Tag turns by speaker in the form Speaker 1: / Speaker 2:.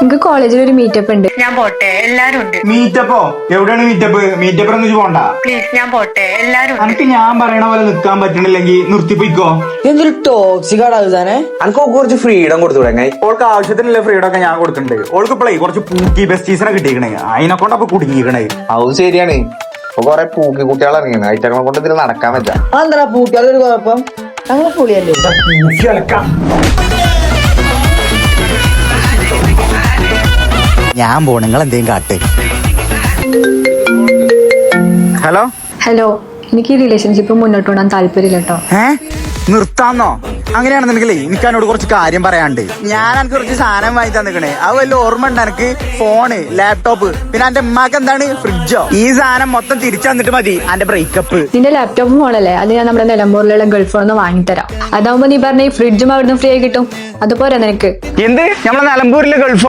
Speaker 1: എനിക്ക് കോളേജിൽ ഒരു മീറ്റപ്പ് ഉണ്ട്.
Speaker 2: ഞാൻ പോട്ടെ, എല്ലാരും ഉണ്ട്.
Speaker 3: മീറ്റപ്പോ? എവിടെയാണ് മീറ്റപ്പ്? മീറ്റപ്പ് ഒന്നും പോണ്ട.
Speaker 2: പ്ലീസ് ഞാൻ പോട്ടെ, എല്ലാരും ഉണ്ട്.
Speaker 3: എനിക്ക് ഞാൻ പറയണ പോലെ നിക്കാൻ പറ്റണില്ലെങ്കിൽ നിർത്തിപ്പോയിക്കോ.
Speaker 4: എന്തൊരു ടോക്സിക് ആടാവുതാനെ.
Speaker 3: എനിക്ക് കുറച്ച് ഫ്രീഡം കൊടുത്തു തുടങ്ങി. ഓൾക്ക് ആവശ്യത്തിനുള്ള ഫ്രീഡം ഒക്കെ ഞാൻ കൊടുക്കുന്നുണ്ട്. ഓൾക്ക് ഇപ്പോഴേ കുറച്ച് പൂക്കി ബെസ്റ്റീസിനെ കിട്ടിയിരിക്കണേ, അതിനെ കൊണ്ട് അപ്പൊ കുടുങ്ങിക്കണേ.
Speaker 5: അത് ശരിയാണ്. ഇപ്പൊ കൊറേ പൂക്കി കുട്ടികൾ ഇറങ്ങിയാണ്. ഐറ്റങ്ങളെ കൊണ്ട് ഇതിൽ നടക്കാൻ പറ്റാ.
Speaker 4: അതെന്താ പൂട്ടിയാലൊരു കുഴപ്പം? ഞങ്ങൾ പൊളിയല്ലേ.
Speaker 3: ഞാൻ പോ, നിങ്ങൾ എന്തേലും കാട്ട്. ഹലോ
Speaker 1: ഹലോ, എനിക്ക് ഈ റിലേഷൻഷിപ്പ് മുന്നോട്ട് കൊണ്ടുപോകാൻ താല്പര്യമില്ല കേട്ടോ.
Speaker 3: നിർത്താന്നോ? അങ്ങനെയാണെന്നുണ്ടെങ്കിലേ എനിക്ക് എന്നോട് കുറച്ച് കാര്യം പറയാണ്ട്. ഞാൻ എനിക്ക് കുറച്ച് സാധനം വാങ്ങി തന്നിക്കണേ. അത് വല്ല ഓർമ്മ ഉണ്ട് എനിക്ക്? ഫോണ്, ലാപ്ടോപ്പ്, പിന്നെ എന്റെ ഉമ്മാക്ക് എന്താണ് ഫ്രിഡ്ജോ. ഈ സാധനം മൊത്തം തിരിച്ചു തന്നിട്ട് മതി എന്റെ ബ്രേക്കപ്പ്.
Speaker 1: നിന്റെ ലാപ്ടോപ്പ് ഫോണല്ലേ, അത് ഞാൻ നമ്മുടെ നിലമ്പൂരിലുള്ള ഗൾഫ് ഒന്ന് വാങ്ങിത്തരാം. അതാവുമ്പോ നീ പറഞ്ഞ ഈ ഫ്രിഡ്ജും അവിടുന്ന് ഫ്രീ ആയി കിട്ടും. അതുപോലെ നിനക്ക്
Speaker 3: എന്ത്? നമ്മളെ നിലമ്പൂരിലെ ഗൾഫ്